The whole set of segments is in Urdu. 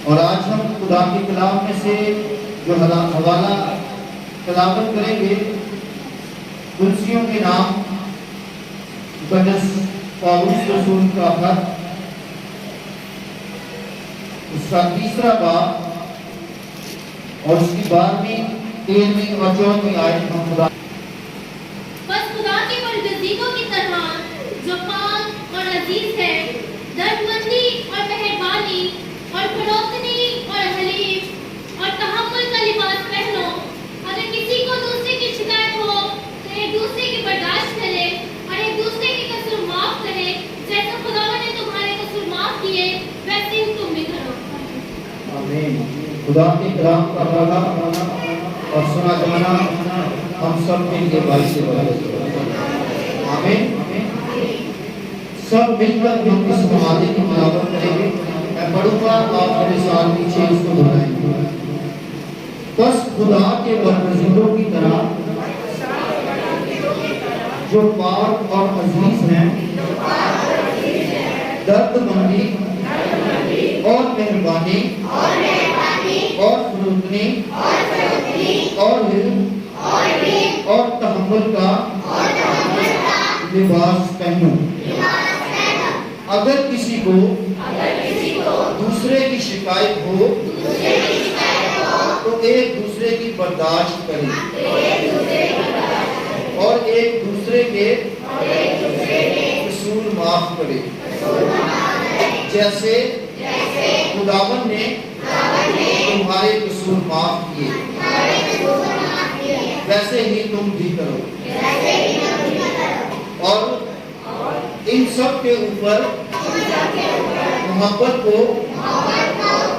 اور آج ہم خدا کے کلام میں سے جو حوالہ تلاوت کریں گے کلسیوں کے نام مقدس پاولس رسول کا خط، اس کا 3 باب اور اس کی 12ویں 13ویں اور 14ویں آیت ہم خدا بس خدا کے برگزیدوں کی طرح جو پاک اور عزیز ہے، دردمندی اور مہربانی اور فروختنی اور حلیم اور تحمل کا لباس پہنو۔ اگر کسی کو دوسرے کی شکایت ہو تو ایک دوسرے کی برداشت کرے اور ایک دوسرے کے قصور معاف کرے، جیسا خدا نے تمہارے قصور معاف کیے ویسے ہی تم بھی کرو۔ آمین۔ خدا کے کلام کا پڑھنا اور سنا جانا ہم سب کے لیے باعث برکت ہے۔ آمین۔ سب مل کر ہم اس معاہدے کی تلاوت کریں گے۔ میں پڑھوں گا، آپ میرے ساتھ پیچھے اس کو دہرائیں گے۔ بس خدا کے برگزیدوں کی طرح جو پاک اور عزیز ہیں، درد مندی اور مہربانی اور فروتنی اور علم اور تحمل کا لباس پہنو۔ اگر کسی کو دوسرے کی شکایت ہو تو ایک دوسرے کی برداشت کرے اور ایک دوسرے کے قصور معاف کرے، جیسے خداوند نے تمہارے قصور معاف کیے ویسے ہی تم بھی کرو۔ اور ان سب کے اوپر محبت کو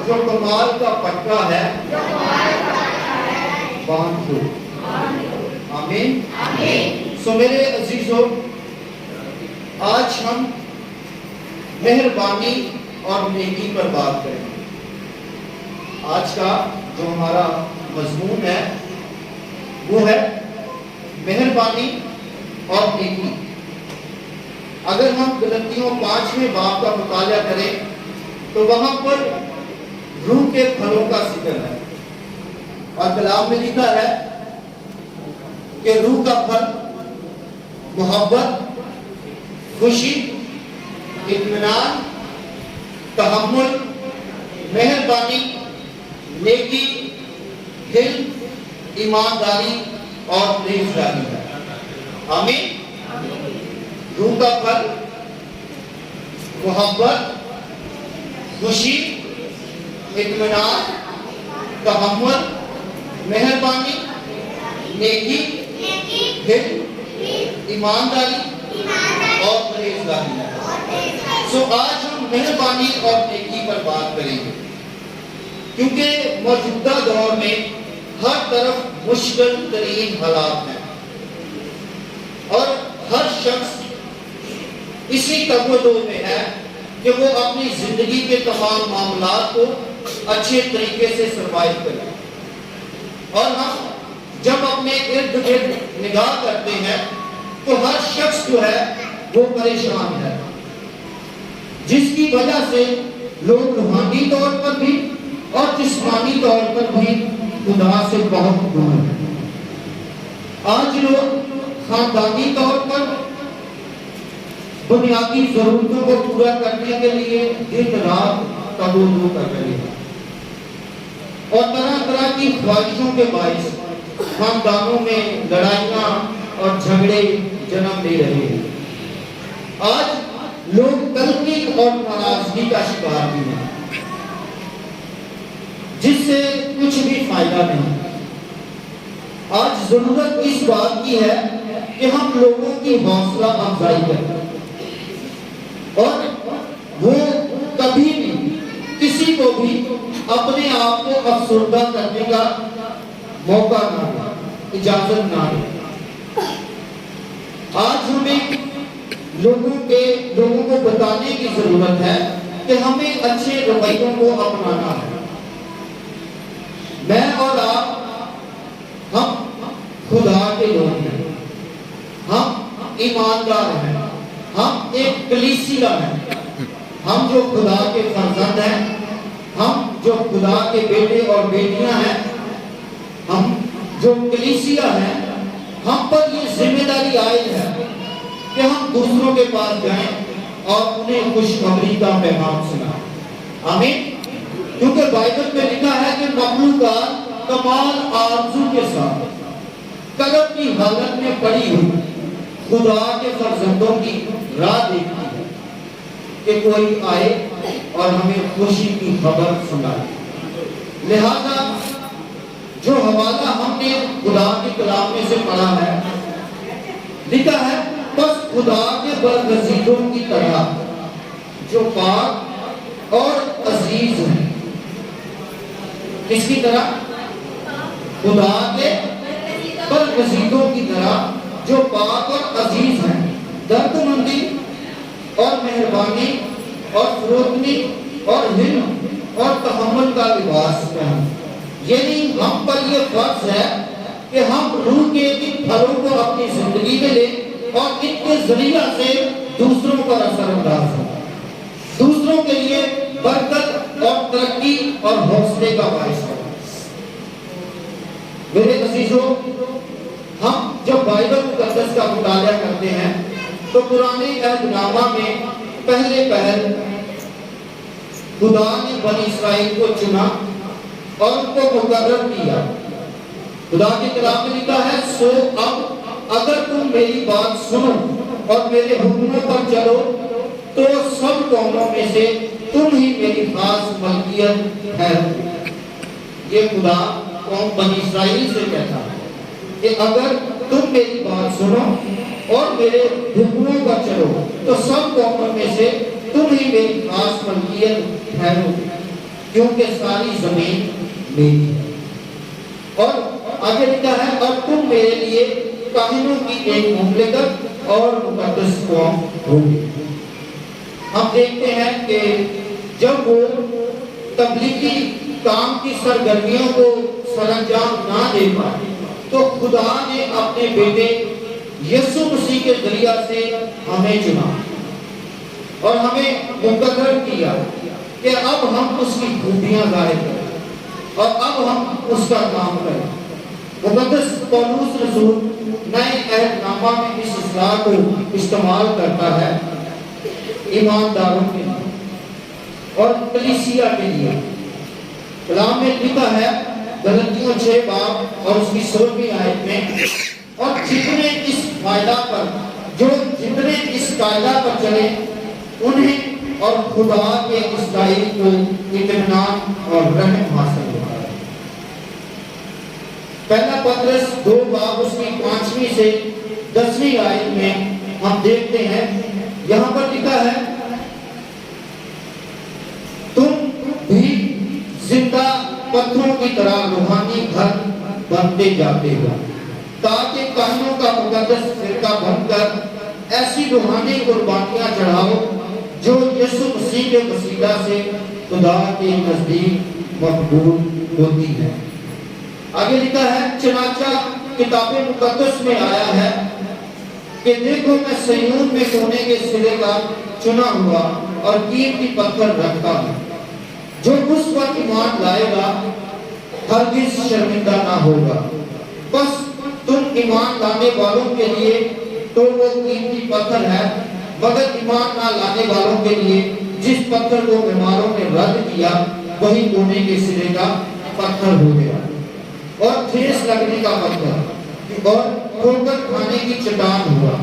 جو کمال کا پٹا ہے باندھ دو۔ آمین۔ سو میرے عزیزو، آج ہم مہربانی اور نیکی پر بات کریں گے۔ آج کا جو ہمارا مضمون ہے وہ ہے مہربانی اور نیکی۔ اگر ہم گلتیوں 5ویں باب کا مطالعہ کریں تو وہاں پر روح کے پھلوں کا ذکر ہے، اور کلام میں لکھا ہے کہ روح کا پھل محبت، خوشی، اطمینان، تحمل، مہربانی، نیکی، حلم، ایمانداری اور پرہیزگاری ہے۔ آمین۔ روح کا پھل محبت، خوشی، اطمینان، تحمل، مہربانی، نیکی، حلم، ایمانداری اور پرہیزگاری ہے۔ سو آج ہم مہربانی اور نیکی پر بات کریں گے، کیونکہ موجودہ دور میں ہر طرف مشکل ترین حالات ہیں اور ہر شخص اسی تگودو میں ہے کہ وہ اپنی زندگی کے تمام معاملات کو اچھے طریقے سے سروائیو کرے۔ اور ہم جب اپنے ارد گرد نگاہ کرتے ہیں تو ہر شخص جو ہے وہ پریشان ہے، جس کی وجہ سے لوگ روحانی طور پر بھی اور جسمانی طور پر بھی خدا سے بہت دور ہیں۔ آج لوگ خاندانی طور پر بنیادی ضرورتوں کو پورا کرنے کے لیے دن رات تگودو کر رہے ہیں اور طرح طرح کی خواہشوں کے باعث خاندانوں میں لڑائیاں اور جھگڑے جنم لے رہے ہیں۔ آج لوگ تلخی اور ناراضگی کا شکار بھی ہیں، جس سے کچھ بھی فائدہ نہیں۔ آج ضرورت اس بات کی ہے کہ ہم لوگوں کی حوصلہ افزائی کریں اور وہ کبھی بھی کسی کو بھی اپنے آپ کو افسردہ کرنے کا موقع نہ دیں، اجازت نہ دیں۔ آج ہمیں لوگوں کو بتانے کی ضرورت ہے کہ ہمیں اچھے رویوں کو اپنانا ہے۔ میں اور آپ ہم خدا کے لوگ ہیں، ہم ایماندار ہیں، ہم ایک کلیسیا ہیں، ہم جو خدا کے فرزند ہیں، ہم جو جو خدا کے بیٹے اور بیٹیاں ہیں، ہم جو کلیسیا ہیں، ہم پر یہ ذمہ داری عائد ہے کہ ہم دوسروں کے پاس جائیں اور انہیں خوشخبری کا پیغام سنائیں۔ آمین۔ کیونکہ بائبل میں لکھا ہے کہ مخلوقات کمال آرزو کے ساتھ قلب کی حالت میں پڑی ہوئی خدا کے فرزندوں کی راہ دیکھتی ہے کہ کوئی آئے اور ہمیں خوشی کی خبر سنائے۔ لہذا جو حوالہ ہم نے خدا کے کلام میں سے پڑھا ہے، لکھا ہے بس خدا کے برگزیدوں کی طرح جو پاک اور عزیز ہیں۔ کس کی طرح؟ خدا کے برگزیدوں کی طرح جو پاک اور عزیز ہیں، دردمندی اور مہربانی اور فروتنی اور حلم اور تحمل کا لباس پہن۔ یعنی ہم پر یہ فرض ہے کہ ہم روح کے ان پھلوں کو اپنی زندگی میں لیں اور ان کے ذریعہ سے دوسروں پر اثر انداز ہوں، دوسروں کے لیے برکت اور ترقی اور حوصلے کا باعث ہوں۔ میرے عزیزوں، ہم جب بائبل مقدس کا مطالعہ کرتے ہیں تو پرانے عہد نامہ میں پہلے پہل خدا نے بنی اسرائیل کو چنا اور ان کو مقرر کیا۔ خدا کے کلام میں لکھا ہے، سو اب اگر تم میری بات سنو اور میرے حکموں پر چلو تو سب قوموں میں سے تم ہی میری خاص ملکیت ہے۔ یہ خدا قوم بنی اسرائیل سے کہتا ہے کہ اگر تم میری بات سنو اور میرے حکموں پر چلو تو سب قوموں میں سے تم ہی میری خاص ملکیت ٹھہرو، کیونکہ ساری زمین میری ہے۔ اور آگے لکھا ہے، اور تم میرے لیے کاہنوں کی ایک مملکت اور مقدس قوم ہوگی۔ ہم دیکھتے ہیں کہ جب وہ تبلیغی کام کی سرگرمیوں کو سر انجام نہ دے پائے تو خدا نے اپنے بیٹے یسوع مسیح کے ذریعہ سے ہمیں چنا اور ہمیں مقرر کیا کہ اب ہم اس کی خوبیاں ظاہر کریں اور اب ہم اس کا کام کریں۔ مقدس پولس رسول نئے عہد نامہ میں اس اصطلاح کو استعمال کرتا ہے ایمانداروں کے لیے اور کلیسیا کے لیے۔ کلام میں لکھا ہے غلطیوں 6 باب اور اس کی 16ویں آیت میں، اور جتنے اس قاعدہ پر چلے انہیں اور خدا کے اسرائیل کو اطمینان اور رحم حاصل ہوتا ہے۔ پہلا پطرس 2 باب اس کی 5ویں سے 10ویں آیت میں ہم دیکھتے ہیں، یہاں پر لکھا ہے، تم بھی زندہ پتھروں کی طرح روحانی گھر بنتے جاتے ہو تاکہ کاہنوں کا مقدس فرقہ بن کر ایسی روحانی قربانیاں چڑھاؤ جو یسوع مسیح کے وسیلہ سے خدا کے نزدیک مقبول ہوتی ہے۔ آگے لکھا ہے، چنانچہ کتاب مقدس میں آیا ہے کہ دیکھو میں صیون میں سونے کے سرے کا چنا ہوا اور قیمتی پتھر رکھتا ہوں، جو اس پر ایمان لائے گا ہرگز شرمندہ نہ ہوگا۔ بس تم ایمان لانے والوں کے لیے تو وہ قیمتی پتھر ہے، مگر ایمان نہ لانے والوں کے لیے جس پتھر کو بیماروں نے رد کیا وہی سونے کے سرے کا پتھر ہو گیا اور ٹھیس لگنے کا پتھر اور ٹھوکر کھانے کی چٹان ہوا،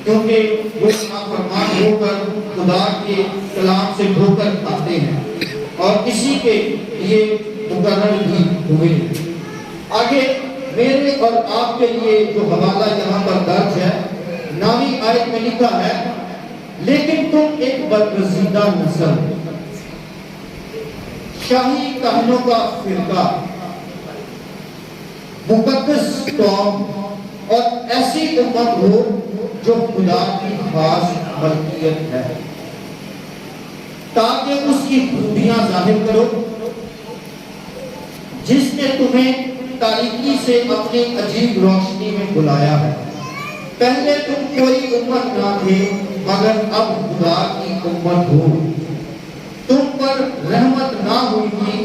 کیونکہ وہ نافرمان ہو کر خدا کے کلام سے ٹھوکر کھاتے ہیں اور اسی کے لیے مقرر بھی ہوئے۔ آگے میرے اور آپ کے لیے جو حوالہ یہاں پر درج ہے، 9ویں آیت میں لکھا ہے، لیکن تم ایک برگزیدہ نسل، شاہی کہنوں کا فرقہ، مقدس قوم اور ایسی امت ہو جو خدا کی خاص ملکیت ہے، تاکہ اس کی خوبیاں ظاہر کرو جس نے تمہیں تاریکی سے اپنی عجیب روشنی میں بلایا ہے۔ پہلے تم کوئی امت نہ تھے مگر اب خدا کی امت ہو، تم پر رحمت نہ ہوئی تھی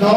9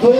2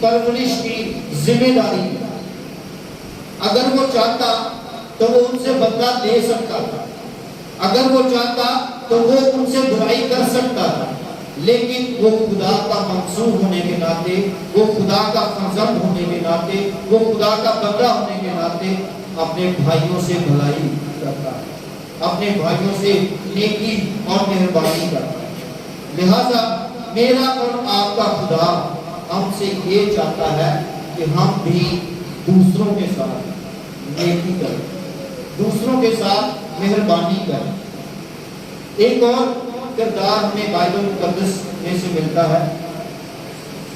پرورش کی ذمہ داری. اگر وہ چاہتا تو وہ ان سے بدلہ لے سکتا تھا, اگر وہ چاہتا تو وہ ان سے برائی کر سکتا تھا, لیکن وہ خدا کا منصور ہونے کے ناطے, وہ خدا کا فرزند ہونے کے ناطے, وہ خدا کا بندہ ہونے کے ناطے اپنے بھائیوں سے بھلائی کرتا ہے, اپنے بھائیوں سے نیکی اور مہربانی کرتا ہے. لہذا میرا اور آپ کا خدا ہم سے یہ چاہتا ہے کہ ہم بھی دوسروں کے ساتھ نیکی کریں, دوسروں کے ساتھ مہربانی کریں. ایک اور کردار ہمیں بائبل مقدس میں سے ملتا ہے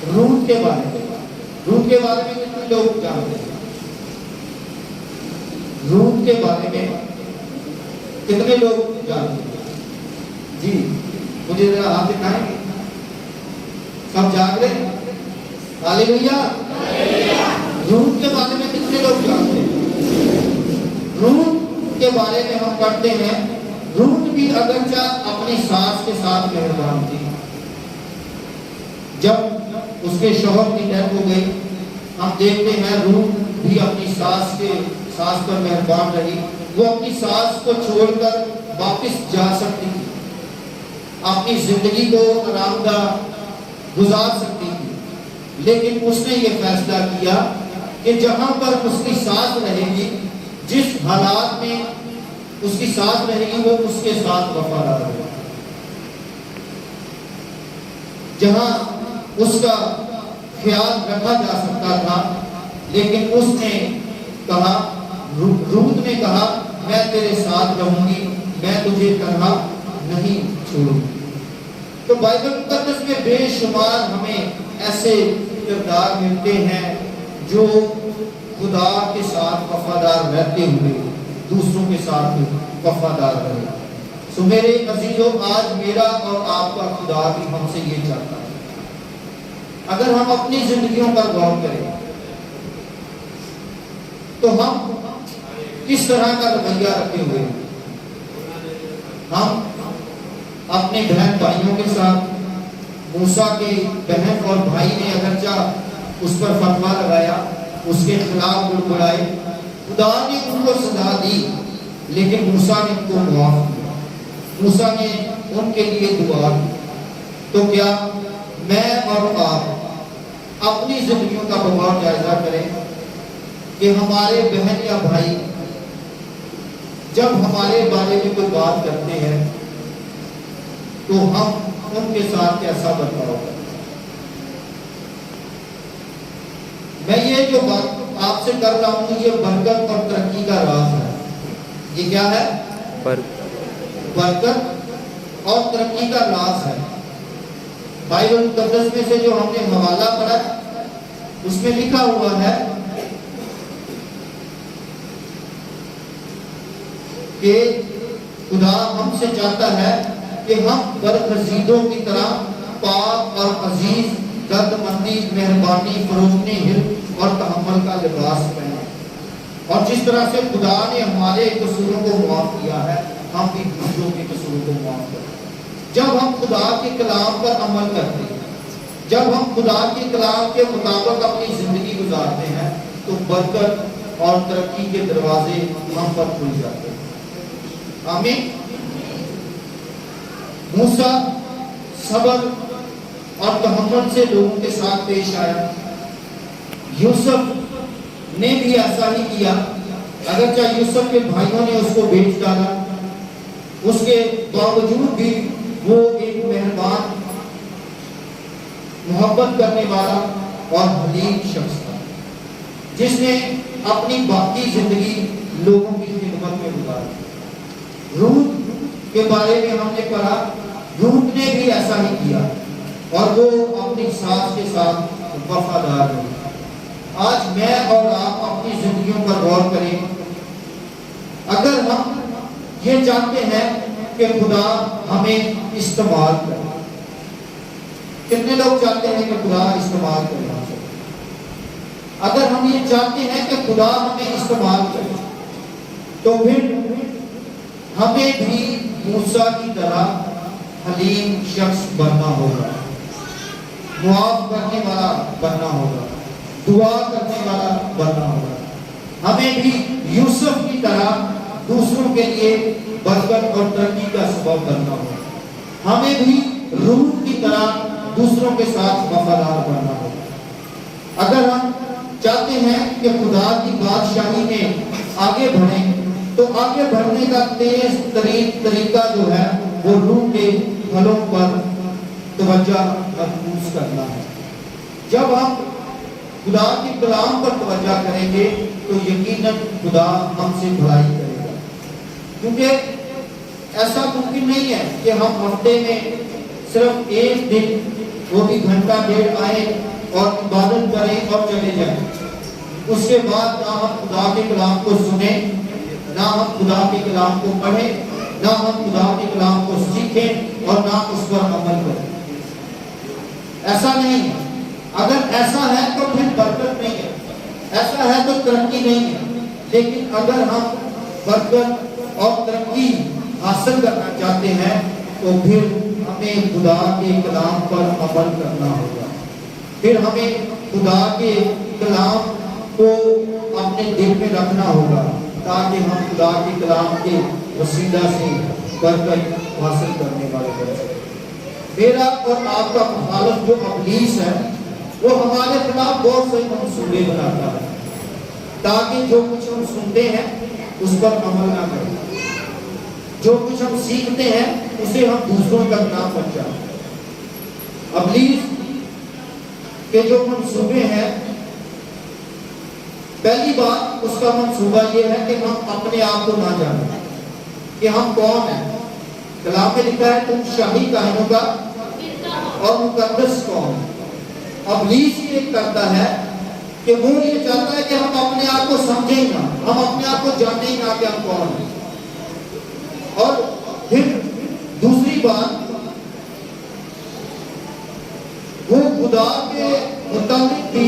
روت کے بارے میں. روت کے بارے میں کتنے لوگ جانتے ہیں؟ روت کے بارے میں کتنے لوگ جانتے ہیں؟ جی مجھے ذرا ہاتھ دکھائیں گے. سب جاگ رہے ہیں؟ ہاللیلویا. روت کے بارے میں کتنے لوگ جانتے ہیں؟ روت کے بارے میں ہم پڑھتے ہیں روت بھی اگرچہ اپنی ساس کے ساتھ مہربان تھی. جب اس کے شوہر کی ڈیتھ ہو گئی ہم دیکھتے ہیں روت بھی اپنی ساس پر مہربان رہی. وہ اپنی ساس کو چھوڑ کر واپس جا سکتی تھی, اپنی زندگی کو آرام دہ گزار سکتی تھی, لیکن اس نے یہ فیصلہ کیا کہ جہاں پر اس کی ساس رہے گی, جس حالات میں اس کی ساتھ رہے گی وہ اس کے ساتھ وفادار ہوگا. جہاں اس کا خیال رکھا جا سکتا تھا, لیکن اس نے کہا, روت نے کہا میں تیرے ساتھ رہوں گی, میں تجھے تنہا نہیں چھوڑوں گی. تو بائبل مقدس میں بے شمار ہمیں ایسے کردار ملتے ہیں جو خدا کے ساتھ وفادار رہتے ہوئے دوسروں کے ساتھ وفادار رہے. سو میرے عزیزوں, آج میرا اور آپ کا خدا بھی ہم سے یہ چاہتا ہے. اگر ہم اپنی زندگیوں پر غور کریں تو ہم کس طرح کا رویہ رکھے ہوئے ہیں. ہم اپنے بہن بھائیوں کے ساتھ, موسیٰ کے بہن اور بھائی نے اگرچہ اس پر فتویٰ لگایا, اس کے خلاف بڑبڑائے, خدا نے ان کو سزا دی, لیکن موسیٰ نے ان کو معاف کیا, موسیٰ نے ان کے لیے دعا کی. تو کیا میں اور آپ اپنی زندگیوں کا بغور جائزہ کریں کہ ہمارے بہن یا بھائی جب ہمارے بارے میں کوئی بات کرتے ہیں تو ہم ان کے ساتھ کیسا برتاؤ کریں. میں یہ جو بات آپ سے کر رہا ہوں یہ برکت اور ترقی کا راز ہے. یہ کیا ہے؟ برکت اور ترقی کا راز ہے. بائبل مقدس میں سے جو ہم نے حوالہ پڑھا اس میں لکھا ہوا ہے کہ خدا ہم سے چاہتا ہے کہ ہم برگزیدوں کی طرح پاک اور عزیز, درد مندی, مہربانی, فروزنی, حلم اور تحمل کا لباس پہنیں. اور جس طرح سے خدا نے ہمارے قصوروں کو معاف کیا ہے ہم بھی دوسروں کے قصوروں کو معاف کریں. جب ہم خدا کے کلام پر عمل کرتے ہیں, جب ہم خدا کے کلام کے مطابق اپنی زندگی گزارتے ہیں تو برکت اور ترقی کے دروازے ہم پر کھل جاتے ہیں. آمین. موسیٰ صبر اور تحمل سے لوگوں کے ساتھ پیش آیا. یوسف نے بھی ایسا ہی کیا, اگرچہ یوسف کے بھائیوں نے اس کو بیچ ڈالا, اس کے باوجود بھی وہ ایک مہربان, محبت کرنے والا اور حلیم شخص تھا جس نے اپنی باقی زندگی لوگوں کی خدمت میں گزاری. روت کے بارے میں ہم نے پڑھا, روت نے بھی ایسا ہی کیا اور وہ اپنی ساس کے ساتھ وفادار رہی. آج میں اور آپ اپنی زندگیوں پر غور کریں. اگر ہم یہ چاہتے ہیں کہ خدا ہمیں استعمال کرے, کتنے لوگ چاہتے ہیں کہ خدا استعمال کرے؟ اگر ہم یہ چاہتے ہیں کہ خدا ہمیں استعمال کرے تو پھر ہمیں بھی موسیٰ کی طرح حلیم شخص بننا ہوگا. معاف کرنے والا بننا ہوگا، دعا کرنے والا بننا ہوگا۔ ہمیں بھی یوسف کی طرح دوسروں کے لیے برکت اور ترقی کا سبب بننا ہوگا۔ ہمیں بھی روح کی طرح دوسروں کے ساتھ وفادار بننا ہوگا۔ اگر ہم چاہتے ہیں کہ خدا کی بادشاہی میں آگے بڑھیں تو آگے بڑھنے کا تیز ترین طریقہ جو ہے وہ روح کے پھلوں پر توجہ مرکوز کرنا ہے۔ جب ہم خدا کے کلام پر توجہ کریں گے تو یقیناً خدا ہم سے بھلائی کرے گا، کیونکہ ایسا ممکن نہیں ہے کہ ہم ہفتے میں صرف ایک دن وہ بھی گھنٹہ ڈیڑھ آئیں اور عبادت کریں اور چلے جائیں، اس کے بعد نہ ہم خدا کے کلام کو سنیں، نہ ہم خدا کے کلام کو پڑھیں، نہ ہم خدا کے کلام کو سیکھیں اور نہ اس پر عمل کریں۔ ایسا نہیں ہے۔ اگر ایسا ہے تو پھر برکت نہیں ہے، ایسا ہے تو ترقی نہیں ہے۔ لیکن اگر ہم برکت اور ترقی حاصل کرنا چاہتے ہیں تو پھر ہمیں خدا کے کلام پر عمل کرنا ہوگا، پھر ہمیں خدا کے کلام کو اپنے دل میں رکھنا ہوگا تاکہ ہم خدا کے کلام کے وسیلہ سے برکت حاصل کرنے والے بن سکیں۔ میرا اور آپ کا مخالف جو ابلیس ہے وہ ہمارے خلاف بہت سے منصوبے بناتا ہے تاکہ جو کچھ ہم سنتے ہیں اس پر عمل نہ کریں، جو کچھ ہم سیکھتے ہیں اسے ہم دوسروں تک نہ پہنچائیں۔ ابلیس کے جو منصوبے ہیں، پہلی بات اس کا منصوبہ یہ ہے کہ ہم اپنے آپ کو نہ جانیں کہ ہم کون ہیں۔ کلام میں لکھا ہے تم شاہی کائنوں کا اور مقدس قوم۔ ابلیس یہ کرتا ہے کہ وہ یہ چاہتا ہے کہ ہم اپنے آپ کو سمجھیں نہ، ہم اپنے آپ کو جانیں نہ کہ ہم کون ہیں۔ اور پھر دوسری بات، وہ خدا کے متعلق بھی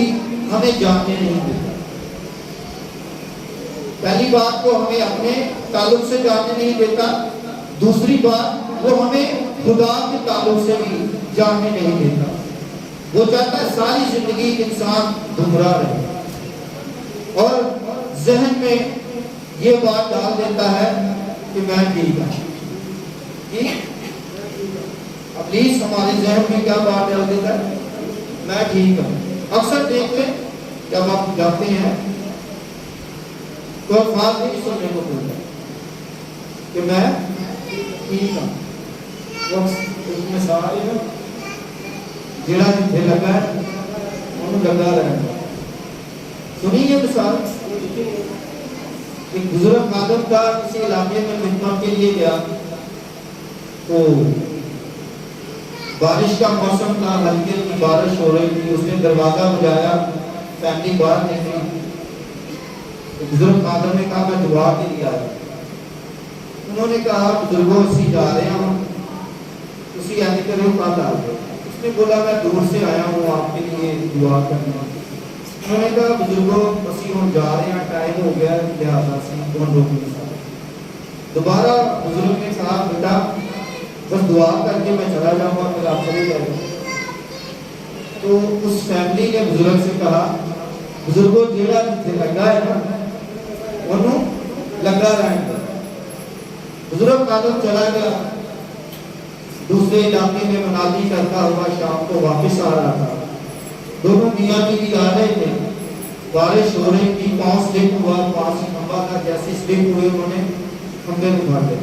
ہمیں جاننے نہیں دیتا۔ پہلی بات کو ہمیں اپنے تعلق سے جاننے نہیں دیتا، دوسری بات وہ ہمیں خدا کے تعلق سے بھی جاننے نہیں دیتا۔ وہ چاہتا ہے ساری زندگی انسان گمراہ رہے اور ذہن میں یہ بات ڈال دیتا ہے کہ میں ٹھیک ہوں۔ ابلیس ہمارے ذہن میں کیا بات ڈال دیتا ہے؟ میں ٹھیک ہوں۔ اکثر دیکھ لیں جب آپ جاتے ہیں تو الفاظ نہیں سننے کو ملتا کہ میں ٹھیک ہوں۔ وہ مثال ہے جڑا جتھے لگا ہے انہوں لگا رہنا۔ سنی یہ مثال، ایک بزرگ آدم کا کسی علاقے میں خدمت کے لیے گیا تو بارش کا موسم تھا، ہلکی ہلکی بارش ہو رہی تھی، اس نے دروازہ بجایا، فیملی باہر نکلی۔ بزرگ آدم نے کہا میں دعا کے لیے آیا۔ انہوں نے کہا بزرگوں اسی جا رہے ہیں ہم، اسی آنے کے لیے کہاں آ گئے؟ اس نے بولا میں دور سے آیا ہوں آپ کے لیے دعا کرنا۔ انہوں نے کہا بزرگوں اسی ہم جا رہے ہیں، ٹائم ہو گیا لہٰذا سے کون روک نہیں سکتا۔ دوبارہ بزرگ نے کہا بیٹا بس دعا کر کے میں چلا جاؤں گا، پھر آپ چلے جائیں گے۔ تو اس فیملی نے بزرگ سے کہا بزرگوں جیڑا جتھے لگا ہے نا انہوں لگا رہے گا۔ بزرگ آدم چلا گیا، دوسرے علاقے میں منادی کرتا ہوا شام کو واپس آ رہا تھا۔ دونوں میاں بیوی آ رہے تھے، بارش ہو رہی تھی، پاؤں سلپ ہوا، پاؤں سے کھمبا تھا، جیسے سلپ ہوئے انہوں نے کھمبے میں بھاگے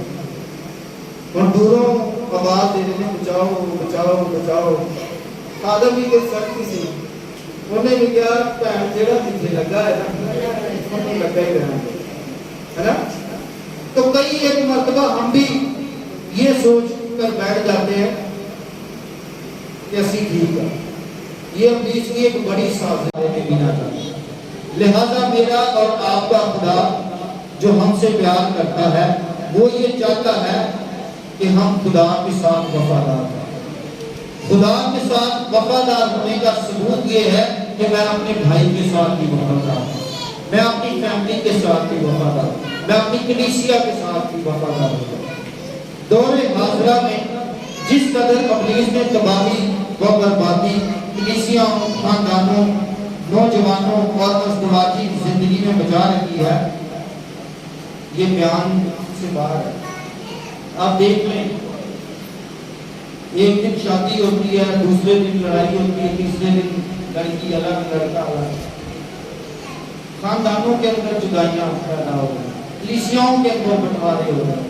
اور دوروں آواز دے رہے بچاؤ بچاؤ بچاؤ۔ آدم کی کوئی سختی سی انہیں بھی کیا پہن جڑا جتھے لگا ہے نا انہیں لگا ہی رہنا ہے نا۔ تو کئی ایک مرتبہ ہم بھی یہ سوچ کر بیٹھ جاتے ہیں کہ اسی ٹھیک ہے، یہ ابلیس کی ایک بڑی سازش ہے کہ بنا جاتا۔ لہذا میرا اور آپ کا خدا جو ہم سے پیار کرتا ہے وہ یہ چاہتا ہے کہ ہم خدا کے ساتھ وفادار ہیں۔ خدا کے ساتھ وفادار ہونے کا ثبوت یہ ہے کہ میں اپنے بھائی کے ساتھ بھی وفادار ہوں، میں اپنی فیملی کے ساتھ بھی وفادار ہوں، میں اپنی کلیسیا کے ساتھ بھی وفادار ہوں۔ دور حاضرہ میں جس قدر ابلیس نے تباہی و بربادی کلیسیوں، خاندانوں، نوجوانوں اور ازدواجی زندگی میں بچا رکھی ہے، یہ بیان سے باہر ہے۔ آپ دیکھ لیں، ایک دن شادی ہوتی ہے، دوسرے دن لڑائی ہوتی ہے، تیسرے دن لڑکی الگ لڑکا الگ، خاندانوں کے اندر جدائیاں پیدا ہو رہی ہیں، کلیسیوں کے اندر بٹوارے ہو رہے ہیں،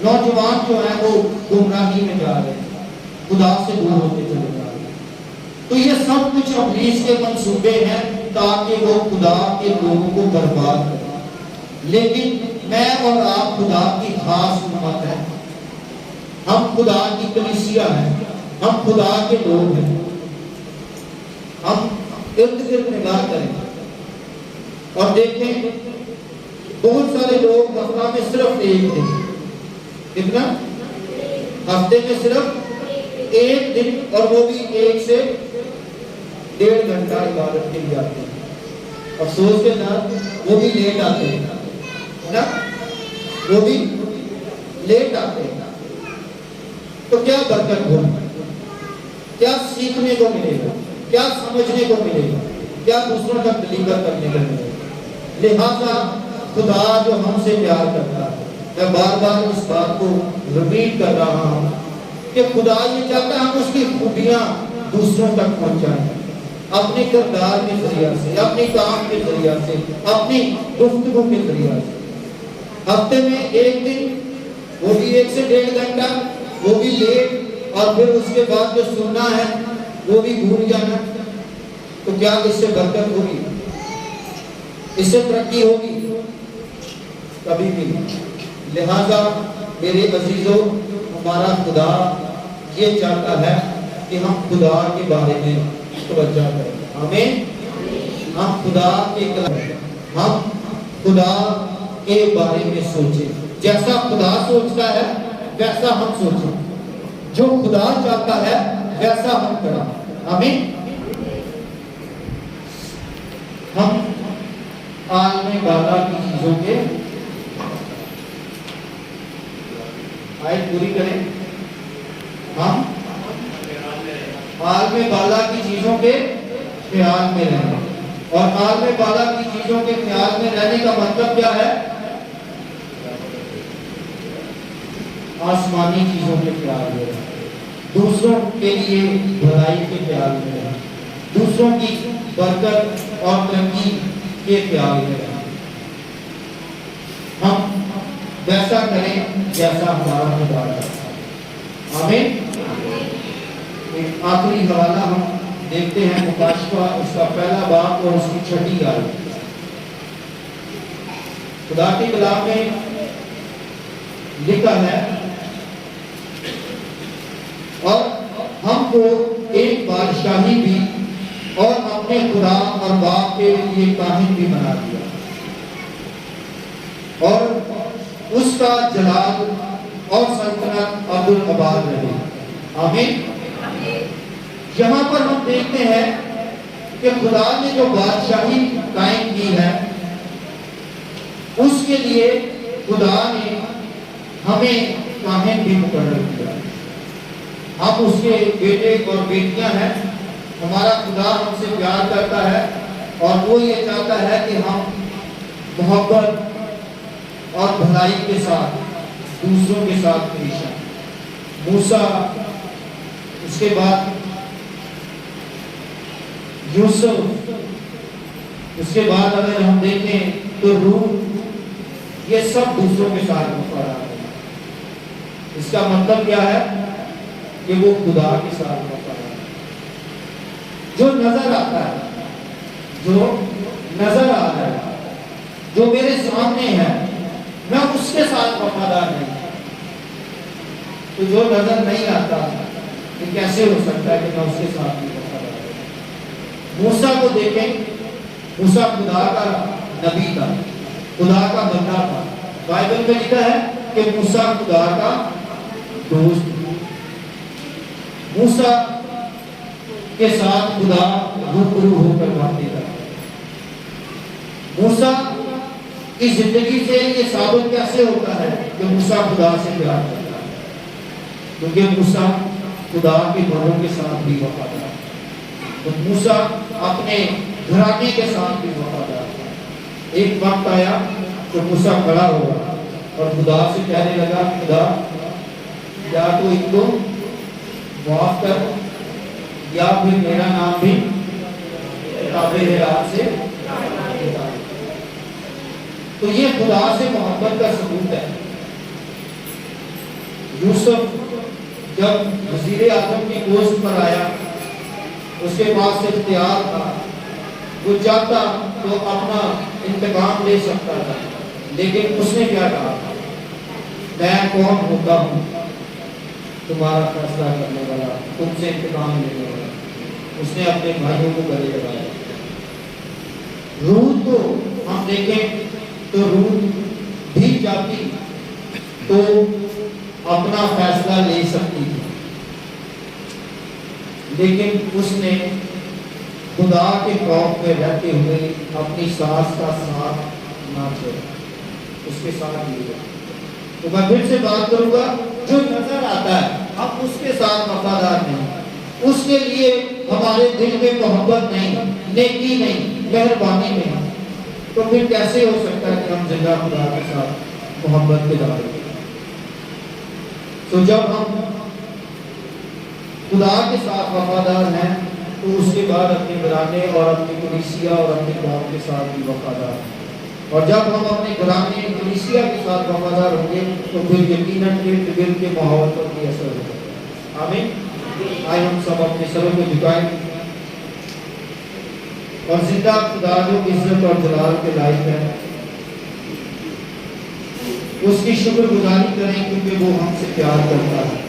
نوجوان جو ہیں وہ گمراہی میں جا رہے ہیں، خدا سے دور ہوتے چلے جا رہے ہیں۔ تو یہ سب کچھ ابلیس کے منصوبے ہیں تاکہ وہ خدا کے لوگوں کو برباد کرے۔ لیکن میں اور آپ خدا کی خاص امت ہیں، ہم خدا کی کلیسیا ہیں، ہم خدا کے لوگ ہیں۔ ہم ارد گرد نگاہ کریں اور دیکھیں، بہت سارے لوگ ہفتہ میں صرف ایک دن، کتنا؟ ہفتے میں صرف ایک دن، اور وہ بھی 1 سے 1.5 گھنٹہ عبادت کے لیے آتے ہیں۔ افسوس کے ساتھ وہ بھی لیٹ آتے ہیں نا، وہ بھی لیٹ آتے ہیں۔ تو کیا برکت ہوگی؟ کیا سیکھنے کو ملے گا؟ کیا سمجھنے کو ملے گا؟ کیا دوسروں تک ڈلیور کرنے کو ملے گا؟ لہذا خدا جو ہم سے پیار کرتا ہے، میں بار بار اس بات کو ریپیٹ کر رہا ہوں کہ خدا یہ چاہتا ہے ہم اس کی خوبیاں دوسروں تک پہنچائیں، اپنے کردار کے ذریعہ سے، اپنے کام کے ذریعہ سے، اپنی گفتگو کے ذریعہ سے۔ ہفتے میں ایک دن، وہ بھی 1 سے 1.5 گھنٹہ، وہ بھی لیٹ، اور پھر اس کے بعد جو سننا ہے وہ بھی بھول جانا، تو کیا اس سے برکت ہوگی؟ اس سے ترقی ہوگی؟ کبھی بھی نہیں۔ لہذا میرے عزیزوں، ہمارا خدا یہ چاہتا ہے کہ ہم خدا کے بارے میں توجہ کریں۔ آمین۔ ہم خدا کے ہم خدا کے بارے میں سوچیں، جیسا خدا سوچتا ہے ویسا ہم سوچیں، جو خدا چاہتا ہے ویسا ہم کریں۔ آمین۔ ہم عالم بالا کی چیزوں کے آیت پوری کریں۔ ہم عالم بالا کی چیزوں کے خیال میں رہیں، اور عالم بالا کی چیزوں کے خیال میں رہنے کا مطلب کیا ہے؟ آسمانی چیزوں کے خیال میں رہیں، دوسروں کے لیے بھلائی کے خیال میں رہیں، دوسروں کی برکت اور ترقی کے خیال میں رہیں۔ ہم ویسا کریں جیسا ہمارا خدا کرتا ہے۔ آمین۔ آخری حوالہ ہم دیکھتے ہیں، مکاشفہ اس کا 1 باب اور اس کی 6 آیت۔ خدا کے کلام میں لکھا ہے، اور ہم کو ایک بادشاہی بھی اور اپنے خدا اور باپ کے لیے کاہن بھی بنا دیا، اور اس کا جلال اور سلطنت ابدالآباد رہے۔ آمین۔ یہاں پر ہم دیکھتے ہیں کہ خدا نے جو بادشاہی قائم کی ہے، اس کے لیے خدا نے ہمیں کاہن بھی مقرر کیا۔ ہم اس کے بیٹے اور بیٹیاں ہیں، ہمارا خدا ہم سے پیار کرتا ہے، اور وہ یہ چاہتا ہے کہ ہم محبت اور بھلائی کے ساتھ دوسروں کے ساتھ پیش آئیں۔ موسیٰ، اس کے بعد یوسف، اس کے بعد اگر ہم دیکھیں تو روح، یہ سب دوسروں کے ساتھ وفادار ہیں۔ اس کا مطلب کیا ہے؟ کہ وہ خدا کے ساتھ وفادار ہے۔ جو نظر آتا ہے، جو نظر آ رہا ہے، جو میرے سامنے ہے، میں اس کے ساتھ وفادار نہیں۔ تو جو نظر نہیں آتا، یہ کیسے ہو سکتا ہے کہ میں اس کے ساتھ بھی وفادار ہوں؟ موسیٰ کو دیکھیں، موسیٰ خدا کا نبی تھا، خدا کا بندہ تھا۔ بائبل میں لکھا ہے کہ موسیٰ خدا کا دوست تھا۔ موسیٰ کے ساتھ خدا روبرو ہو کر باتیں کرتا۔ موسیٰ کی زندگی سے یہ ثابت کیسے ہوتا ہے کہ موسیٰ خدا سے پیار کرتا ہے؟ کیونکہ موسیٰ خدا کے بندوں کے ساتھ بھی وفادار ہے۔ تو موسیٰ اپنے گھرانے کے ساتھ بھی وفادار تھا۔ ایک وقت آیا تو موسیٰ کھڑا ہوا اور خدا سے کہنے لگا، خدا یا تو ان کو معاف کر یا پھر میرا نام بھی کتاب حیات سے ہٹا دے۔ تو یہ خدا سے محبت کا ثبوت ہے۔ یوسف جب وزیر اعظم کی پوسٹ پر آیا، اس کے پاس اختیار تھا، وہ چاہتا تو اپنا انتقام لے سکتا تھا، لیکن اس نے کیا کہا؟ میں کون ہوتا ہوں تمہارا فیصلہ کرنے والا، تم سے انتقام لینے والا؟ اس نے اپنے بھائیوں کو گلے لگایا۔ رود کو ہم دیکھیں تو رود بھی جاتی تو اپنا فیصلہ لے سکتی تھی، لیکن اس نے خدا کے خوف میں رہتے ہوئے اپنی ساس کا ساتھ نہ چھوڑا، اس کے ساتھ لیا۔ تو میں پھر سے بات کروں گا، جو نظر آتا ہے ہم اس کے ساتھ وفادار نہیں، اس کے لیے ہمارے دل میں محبت نہیں، نیکی نہیں، مہربانی نہیں، تو پھر کیسے ہو سکتا ہے کہ ہم زندہ خدا کے ساتھ محبت کے دعوے دیں؟ تو جب ہم خدا کے ساتھ وفادار ہیں تو اس کے بعد اپنے گھرانے اور اپنی کلیسیا اور اپنے قوم کے ساتھ بھی وفادار ہیں، اور جب ہم اپنے گھرانے کلیسیا کے ساتھ وفادار ہوں گے تو پھر یقیناً ارد گرد کے ماحول پر بھی اثر ہوگا۔ آمین۔ آئے ہم سب اپنے سروں کو جھکائیں اور زندہ خدا جو عزت اور جلال کے لائق ہے اس کی شکر گزاری کریں، کیونکہ وہ ہم سے پیار کرتا ہے۔